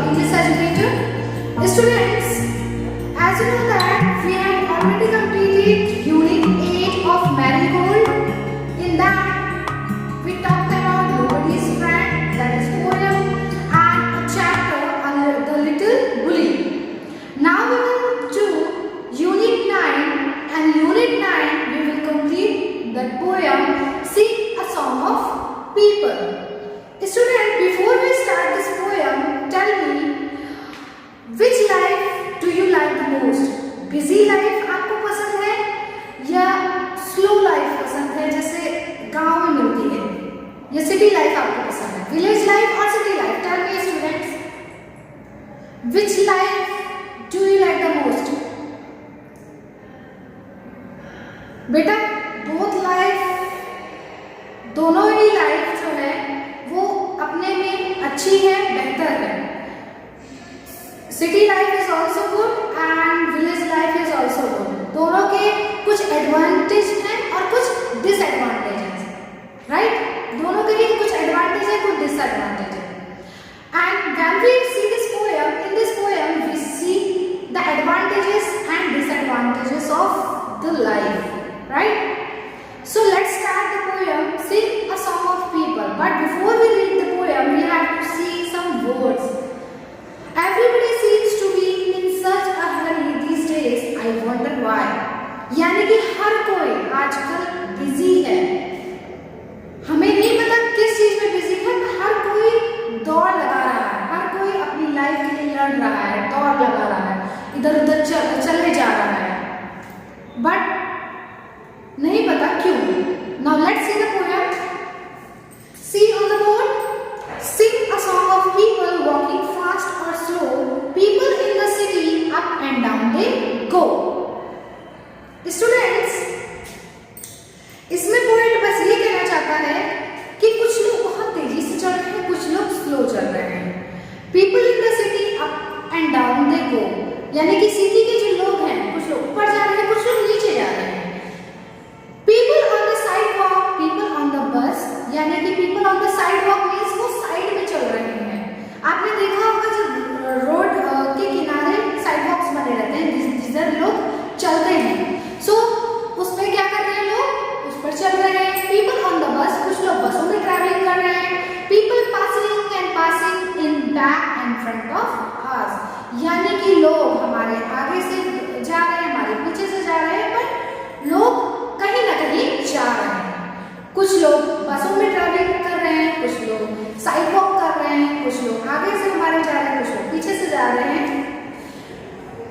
English educator. Students, as you know that we have already completed Unit 8 of Marigold. In that, we talked about Nobody's Friend, that is poem, and a chapter on The Little Bully. Now we will do Unit 9, and Unit 9 we will complete the poem Sing a Song of People. Student, before we start this poem, tell me which life do you like the most? Busy life आपको पसंद है या slow life पसंद है जैसे गांव में मिलती है या city life आपको पसंद है? Village life or city life? Tell me students, which life do you like the most? बेटा both life, दोनों ही लाइफ जो है वो अपने में अच्छी है, बेहतर है. City life is also good and village life is also good. दोनों के कुछ एडवांटेज हैं और कुछ डिसएडवांटेज हैं, राइट? दोनों के लिए कुछ एडवांटेज है, कुछ डिसएडवांटेज है. And when we see this poem, in this poem we see the advantages and disadvantages of the life, right? So let's start the poem Sing a Song of People. But before we read the poem, we have to see some words. Everybody seems to be in such a hurry these days. I wonder why. यानी कि हर कोई आजकल busy है. हमें नहीं पता किस चीज में बिजी है, पर हर कोई दौड़ लगा रहा है. हर कोई अपनी लाइफ के लिए लड़ रहा है, दौड़ लगा रहा है, इधर उधर चले जा रहा है. बट नहीं पता क्यों. Now let's see the poem. See on the board. Sing a song of people walking fast or slow. People in the city, up and down they go. Students, इसमें पोएट बस ये कहना चाहता है कि कुछ लोग बहुत तेजी से चल रहे हैं, कुछ लोग स्लो चल रहे हैं. People in the city, up and down they go. यानी कि सिटी के जो लोग हैं, कुछ लोग ऊपर जा रहे हैं, कुछ लोग नीचे जा रहे हैं. People on the sidewalk, people on the bus, यानी कि people on the sidewalk means वो साइड में चल रहे हैं. आपने देखा होगा जब रोड के किनारे साइडवॉक्स बने रहते हैं जिधर लोग चलते हैं. सो उसमें क्या कर रहे हैं लोग? उस पर चल रहे हैं. People on the bus, कुछ लोग बसों में ट्रैवलिंग कर रहे हैं. People passing and passing in back and front of us, यानी कि लोग हमारे आगे से जा रहे हैं, हमारे पीछे से जा रहे हैं, पर लोग कहीं ना कहीं जा रहे हैं. कुछ लोग बसों में ट्रैवलिंग कर रहे हैं, कुछ लोग साइड वॉक कर रहे हैं, कुछ लोग आगे से हमारे जा रहे हैं, कुछ लोग पीछे से जा रहे हैं.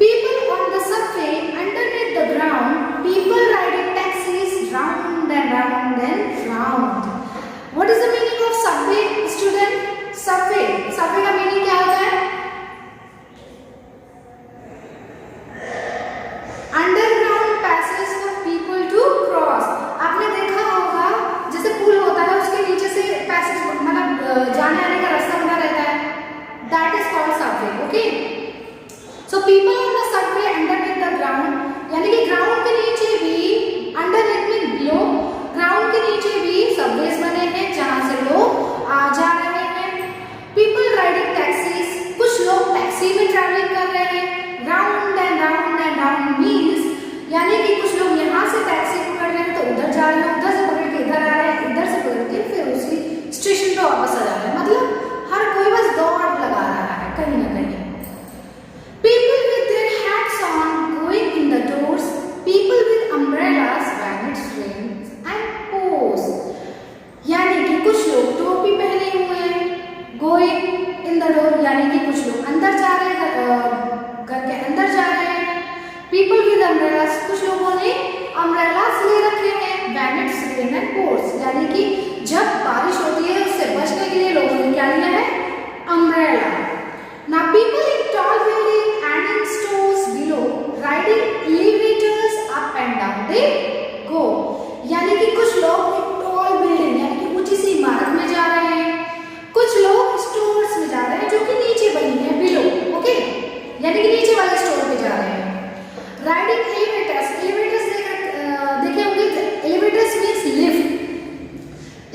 People on the subway, underneath the ground, people riding taxis round and round and round. What is the meaning of subway, student? Subway का मीनिंग क्या होता है? Underground passage for people to cross. आपने देखा होगा जैसे पुल होता है, उसके नीचे से पैसेज मतलब जाने आने का रास्ता बना रहता है. That is called Subway. Okay, so people on the Subway underneath the ground, यानी कि ग्राउंड के नीचे भी, अंडरनीथ मीन बिलो, ग्राउंड के नीचे भी सबवेज बने हैं जहां से लोग आ जा रहे हैं. पीपल राइडिंग टैक्सीज, कुछ लोग टैक्सी में ट्रैवलिंग कर रहे हैं. Round and round and round means, यानी कि कुछ लोग यहाँ से टैक्सी पकड़ रहे हैं तो उधर जा रहे हैं, उधर से पकड़ के इधर आ रहे हैं, इधर से पकड़ के फिर उसी स्टेशन पे वापस आ जा रहे हैं. मतलब हर कोई बस दौड़ लगा रहा है कहीं ना कहीं. People with their hats on going in the doors, people with umbrellas when it rains and pours, यानी कि कुछ लोग टोपी पहने हुए हैं, going in the door, यानी कि कुछ लोग अंदर जा रहे हैं, घर के अंदर जा रहे हैं. People with umbrellas, कुछ लोगों ने umbrellas ले रखे हैं. When it's rain and pours, यानी कि जब बारिश होती है उससे बचने के लिए लोगों ने क्या लिया है? Umbrella. Now people in tall building and in stores below, riding elevators up and down they go, यानी कि कुछ लोग एक tall building यानी कि ऊंची सी इमारत में जा रहे हैं, कुछ लोग स्टोर्स में जा रहे हैं जो कि नीचे बनी है, below. ओके, यानी कि नीचे वाले स्टोर पे जा रहे हैं. राइडिंग एलिवेटर्स, एलिवेटर्स देखे होंगे. Elevators means lift.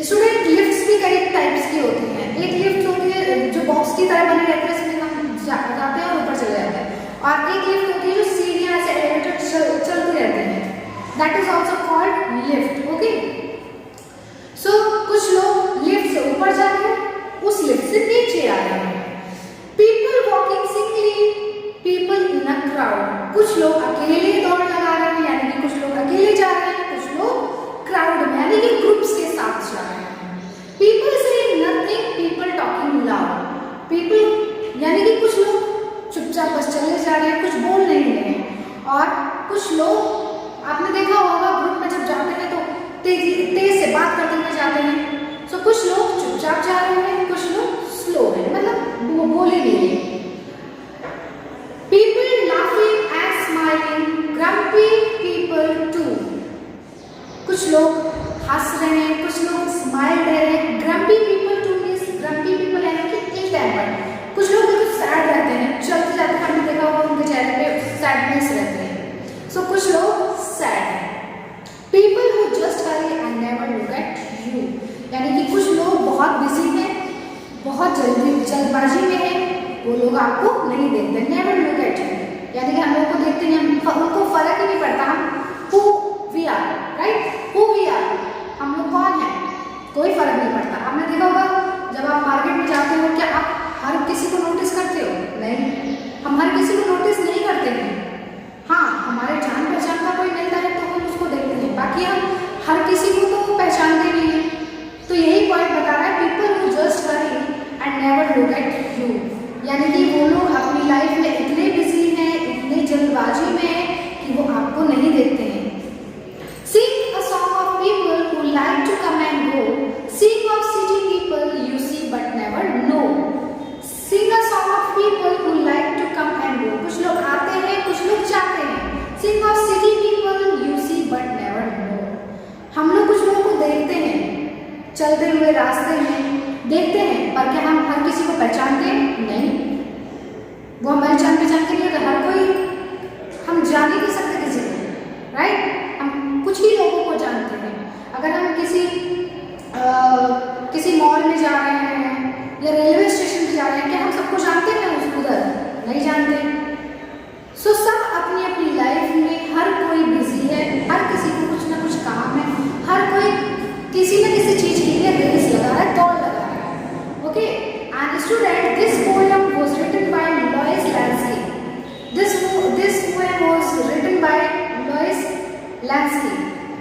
Student, lifts भी कई टाइप्स की होती हैं. एक लिफ्ट होती है जो बॉक्स की तरह बनी रहती है, इसमें हम और एक लिफ्ट होती है जो सीढ़ियाँ से एलिवेटर चलते रहते हैं, that is also called lift. Okay, so कुछ लोग लिफ्ट से ऊपर जा रहे हैं, उस लिफ्ट से नीचे आ रहे हैं। People walking singly, people in a crowd, कुछ लोग अकेले दौड़ लगा रहे हैं, यानी कि कुछ लोग अकेले जा रहे हैं, कुछ लोग क्राउड में यानी कि ग्रुप्स के साथ जा रहे हैं। पीपल से nothing, people talking loud, people यानी कि कुछ लोग चुपचाप बस चले जा रहे हैं, कुछ बोल नहीं रहे हैं। और कुछ लोग आपने देखा होगा ग्रुप में जब जाते हैं तो तेज से बात करते हुए जाते हैं। सो कुछ लोग चुपचाप जा रहे हैं, कुछ लोग स्लो है, मतलब वो बोले नहीं रहे। People laughing and smiling, grumpy people too, कुछ लोग हंस रहे हैं, कुछ लोग स्माइल दे रहे हैं। Grumpy people too means, grumpy people यानी कि इल टेम्पर्ड, कुछ लोग बिल्कुल सैड रहते हैं, चलते जाते हमने देखा होगा उनके चेहरे पे सैडनेस रहते हैं। सो कुछ लोग सैड हैं। People who just Hari and never look at you, यानी कि कुछ लोग बहुत बिजी हैं, बहुत जल्दबाजी में है, वो लोग आपको नहीं देखते। नेवर लुक एट यू, यानी कि हम लोग को देखते हैं, उनको फर्क ही नहीं पड़ता हम who we are, right, who we are, हम लोग कौन है, कोई फर्क नहीं पड़ता। आपने देखा होगा जब आप मार्केट में जाते हो, क्या आप हर किसी को नोटिस करते हो? नहीं, हम हर किसी को नोटिस नहीं करते हैं। हाँ, हमारे जान पहचान का कोई मिलता है तो हम उसको देखते हैं, बाकी हम हर किसी को तो पहचानते नहीं है। तो यही पॉइंट बता रहा है, people who just Hari and never look at you, यानी कि वो लोग अपनी लाइफ में इतने बिजी हैं, इतने जल्दबाजी में हैं कि वो आपको नहीं देखते हैं। Sing a song of people who like to come and go. Sing of city people you see but never know. Sing a song of people who like to come and go. कुछ लोग आते हैं, कुछ लोग जाते हैं। Sing of city people you see but never know. हम लोग कुछ लोगों को देखते हैं चलते हुए रास्ते में, देखते हैं, पर क्या हम हर किसी को पहचानते हैं? नहीं, वो हमारे जान पहचान के लिए हर कोई हम जान ही नहीं सकते किसी को, राइट। हम कुछ ही लोगों को जानते हैं। अगर हम किसी मॉल में जा रहे हैं या रेलवे स्टेशन पे जा रहे हैं, क्या हम सबको जानते हैं उधर? नहीं जानते। सो सब अपनी अपनी लाइफ में हर कोई बिजी है, हर किसी को कुछ ना कुछ काम है, हर कोई किसी न किसी चीज के लिए रेस लगा रहा है, दौड़ लगा रहा है। Okay, and student, this poem was written by Lois Lenski. This poem was written by Louis Lansky.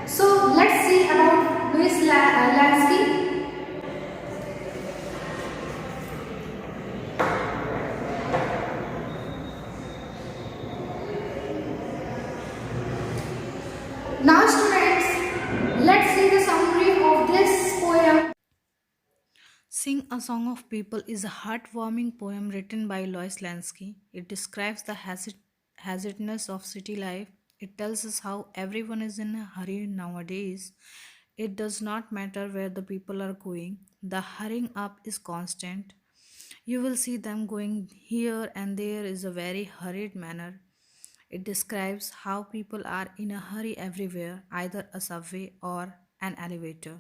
So let's see about Louis Lansky. Now students, let's see the summary of this poem. Sing a Song of People is a heartwarming poem written by Louis Lansky. It describes the hazardness of city life. It tells us how everyone is in a hurry nowadays. It does not matter where the people are going, the hurrying up is constant. You will see them going here and there is a very hurried manner. It describes how people are in a hurry everywhere, either a subway or an elevator.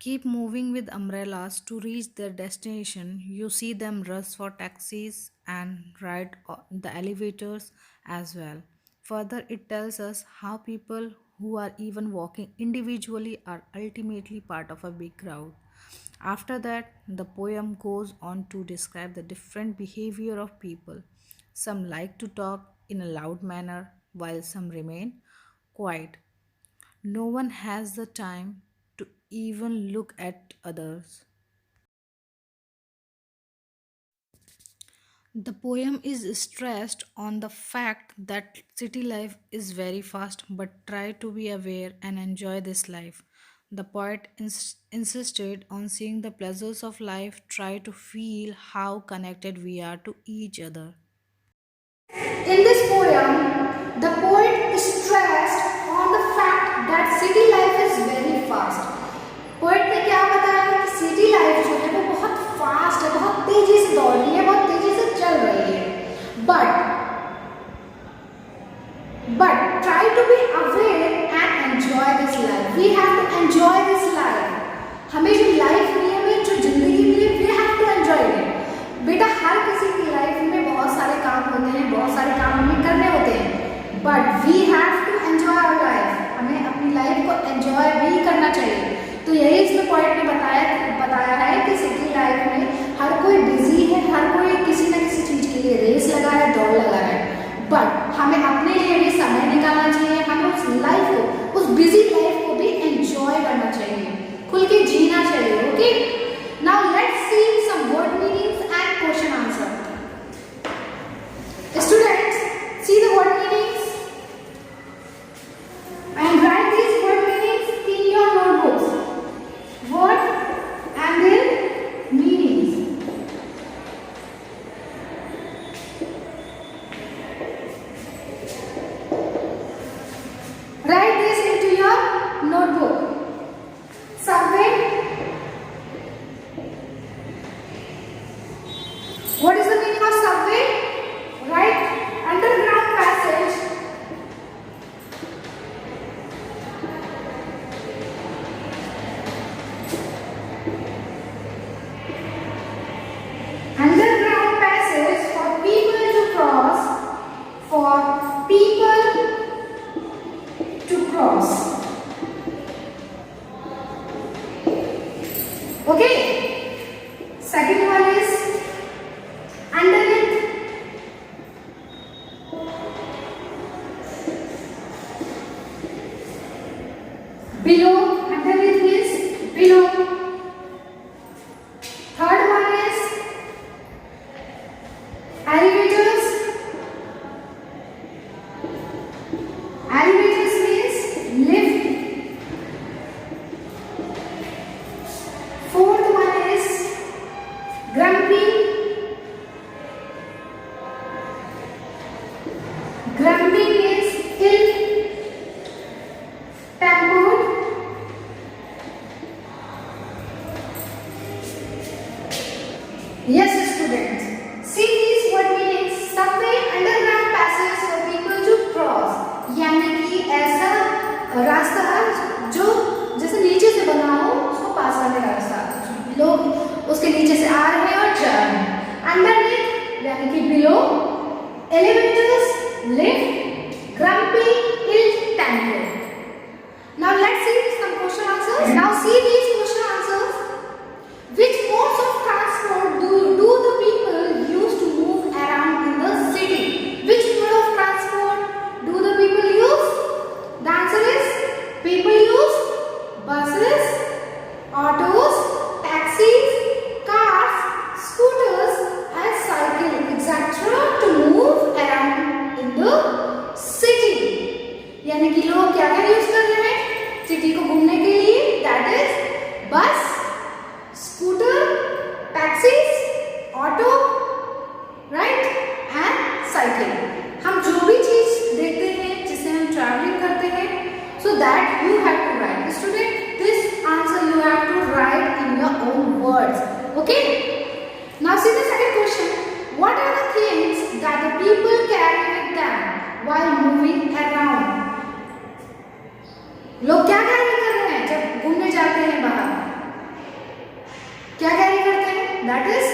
Keep moving with umbrellas to reach their destination. You see them rush for taxis and ride the elevators as well. Further, it tells us how people who are even walking individually are ultimately part of a big crowd. After that, the poem goes on to describe the different behavior of people. Some like to talk in a loud manner while some remain quiet. No one has the time to even look at others. The poem is stressed on the fact that city life is very fast, but try to be aware and enjoy this life. The poet insisted on seeing the pleasures of life, try to feel how connected we are to each other. In this poem, the poet stressed on the fact that city life is very fast. Poet ने क्या बताया कि city life जो है वो बहुत fast है, बहुत तेजी से दौड़ रही है, बहुत तेजी से चल रही है। But try to be aware and enjoy this life. We have to enjoy this life. Okay. Second one is underneath. Below. Underneath means below. Third one is elevators. Elevators means lift. Fourth one is grumpy. Grumpy means ill tempered. Yes, students. See this what means subway underground passage for people to cross. यानी कि ऐसा रास्ता है जो जैसे नीचे से बना हो उसको पास करने का रास्ता, लोग उसके नीचे से आ रहे हैं और जा रहे हैं। अंडरनीथ यानी कि below, elevators, lift, grumpy, ill-tempered. Now let's see some question answers. Now see these question answers. Which modes of transport do the people use to move around in the city? Which mode of transport do the people use? The answer is people use buses, autos, taxis, cars, scooters and cycle etc. to move around in the city. यानी कि लोग क्या क्या use कर रहे हैं city को घूमने के लिए? दैट इज बस, scooter, taxis, auto, right and cycle. हम जो भी चीज देखते हैं जिससे हम ट्रैवलिंग करते हैं, so that you have to write. Student this answer you have to write in your own words. Okay, now see the second question. What are the things that the people carry with them while moving around? लोग क्या carry कर रहे हैं जब घूमने जाते हैं बाहर? क्या कैरी करते हैं? That is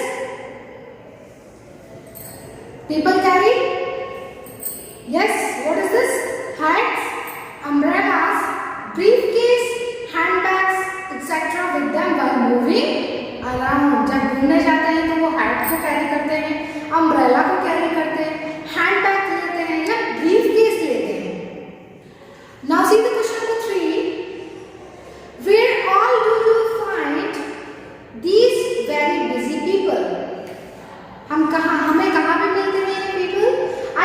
people carry, yes, what is this? Hats, umbrellas, briefcase, handbags etc. with them while moving around. जब घूमने जाते हैं तो वो हैट को कैरी करते हैं, अम्ब्रेला को कैरी करते हैं, हैंडबैग लेते हैं या ब्रीफकेस लेते हैं। Now see the question number 3. Where all do you find these very busy people? हमें कहाँ पे मिलते हैं ये people?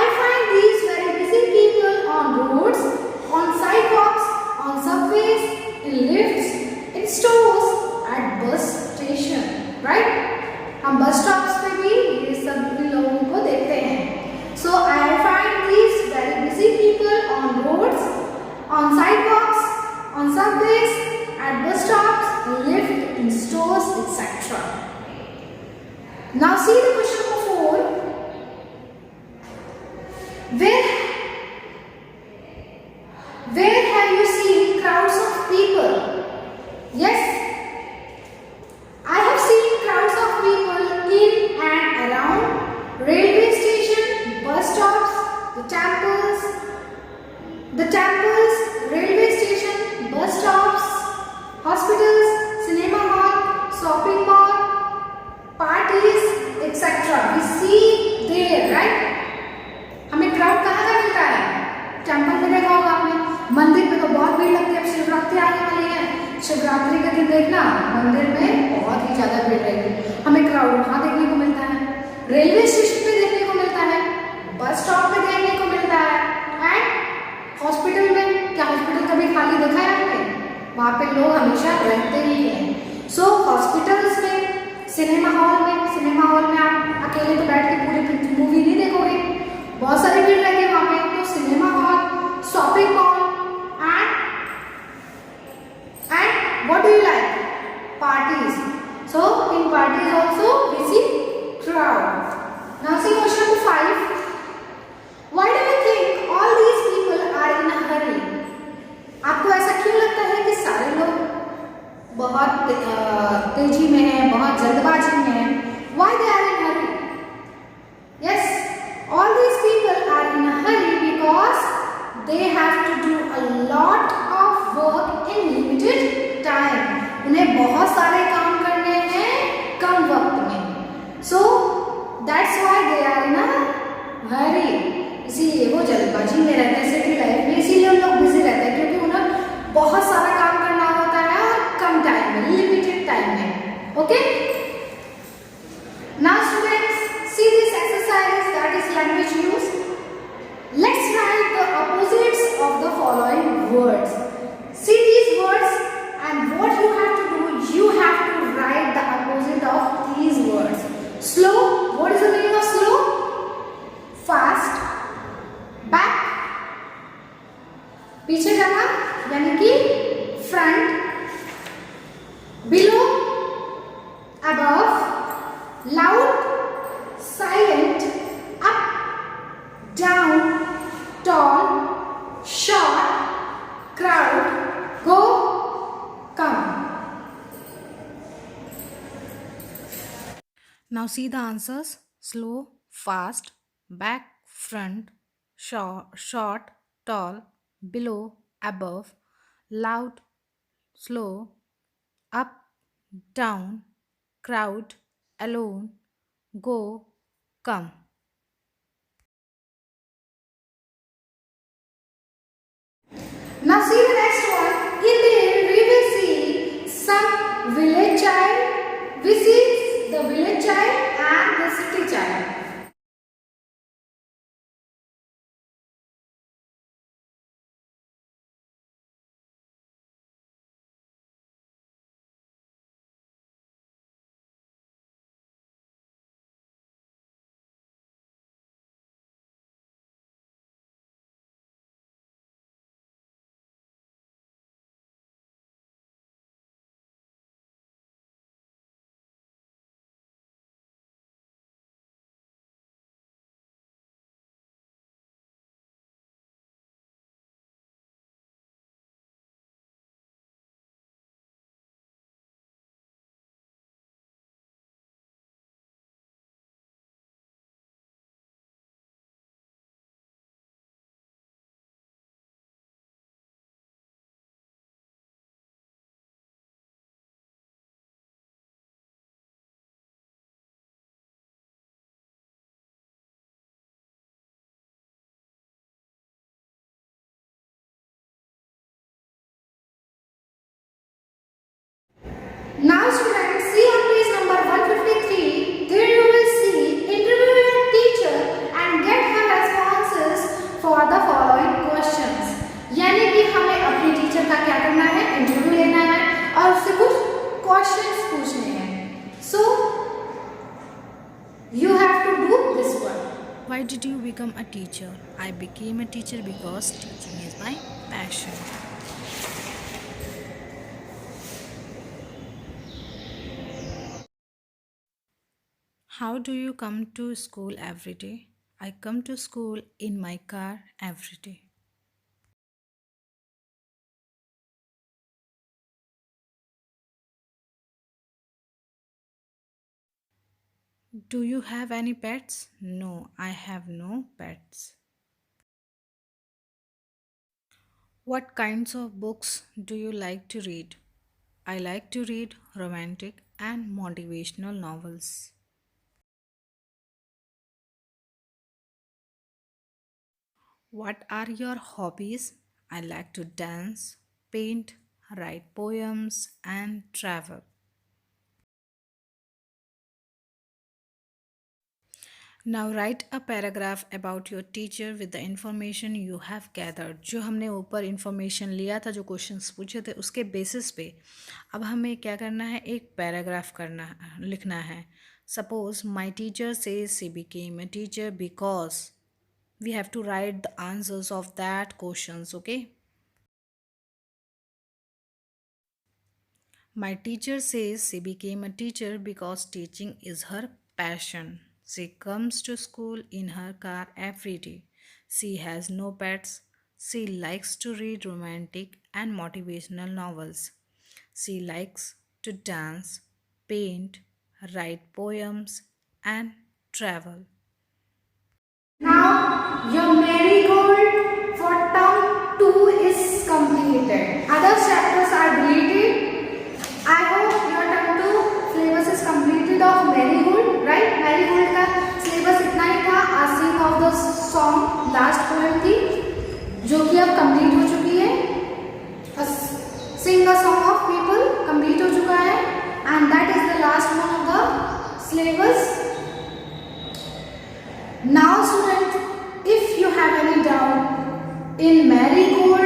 I find these very busy people on roads, on sidewalks, on subways, in lifts, in stores, at bus station, right? हम bus stops पे भी ये सब लोगों को देखते हैं। So I find these very busy people on roads, on sidewalks, on subways, at bus stops, lift, in stores, etc. Now see the question number 4. Where have you seen crowds of people? Yes, I have seen crowds of people in and around railway station, bus stops, the temples, railway station, bus stops, hospitals, cinema hall, shopping mall, parties, etc. We see there, right? हमें crowd कहाँ का मिलता है? Temple में देखा होगा आपने, मंदिर में तो बहुत भीड़ लगती है। अब शिवरात्रि आने वाली है, शिवरात्रि के दिन देखना मंदिर में बहुत ही ज्यादा भीड़ रहेगी। हमें क्राउड वहाँ देखने को मिलता है, रेलवे स्टेशन पे देखने को मिलता है, बस स्टॉप पे देखने को मिलता है, एंड हॉस्पिटल में। क्या हॉस्पिटल कभी खाली देखा है आपने? वहाँ पे लोग हमेशा रहते ही हैं। सो हॉस्पिटल्स में, सिनेमा हॉल में आप अकेले तो बैठ के पूरी मूवी नहीं देखोगे, बहुत सारी भीड़ रहेगी वहाँ पे। तो cinema hall, shopping mall, and what do you like? Parties. So in parties also we see crowd. Now see question number 5. Why do you think all these people are in a hurry? आपको ऐसा क्यों लगता है कि सारे लोग बहुत तेजी में हैं, बहुत जल्दबाजी में हैं? Why they are in hurry? Yes, all these people are in a hurry because they have to do a lot of work in limited time. उन्हें बहुत सारे काम करने Okay? Now students, see this exercise, that is language use. Let's write the opposites of the following words. See these words, and what you have to do, you have to write the opposite of these words. Slow, what is the meaning of slow? Fast. Back, पीछे जाना यानी कि front. Below, above. Loud, silent. Up, down, tall, short, crowd, go, come. Now see the answers: slow, fast, back, front, short, tall, below, above, loud, slow, up, down, crowd, alone, go, come. Now see the next one. In there we will see some village child. We see the village child and the city child. Now students, see on page number 153, there you will see interview your teacher and get her responses for the following questions. यानी कि हमें अपने teacher का क्या करना है, interview लेना है और उससे कुछ क्वेश्चंस पूछने हैं. So you have to do this one. Why did you become a teacher? I became a teacher because teaching is my passion. How do you come to school every day? I come to school in my car every day. Do you have any pets? No, I have no pets. What kinds of books do you like to read? I like to read romantic and motivational novels. What are your hobbies? I like to dance, paint, write poems, and travel. Now write a paragraph about your teacher with the information you have gathered. जो हमने ऊपर information लिया था, जो questions पूछे थे, उसके basis पे अब हमें क्या करना है, एक paragraph लिखना है. Suppose my teacher says she became a teacher because we have to write the answers of that questions. Okay, my teacher says she became a teacher because teaching is her passion. She comes to school in her car every day. She has no pets. She likes to read romantic and motivational novels. She likes to dance, paint, write poems, and travel. Now your marigold for term 2 is completed. Other chapters are deleted. I hope your term 2 syllabus is completed of marigold, right? Marigold का syllabus इतना ही था. Sing of the song last poem थी जो कि अब complete हो चुकी है. Sing the song of people complete हो चुका है and that is the last last one of the syllabus. Now student, if you have any doubt in marigold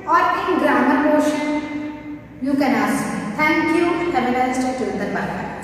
or in grammar portion, you can ask me. Thank you. Have a nice day. Till then, bye bye.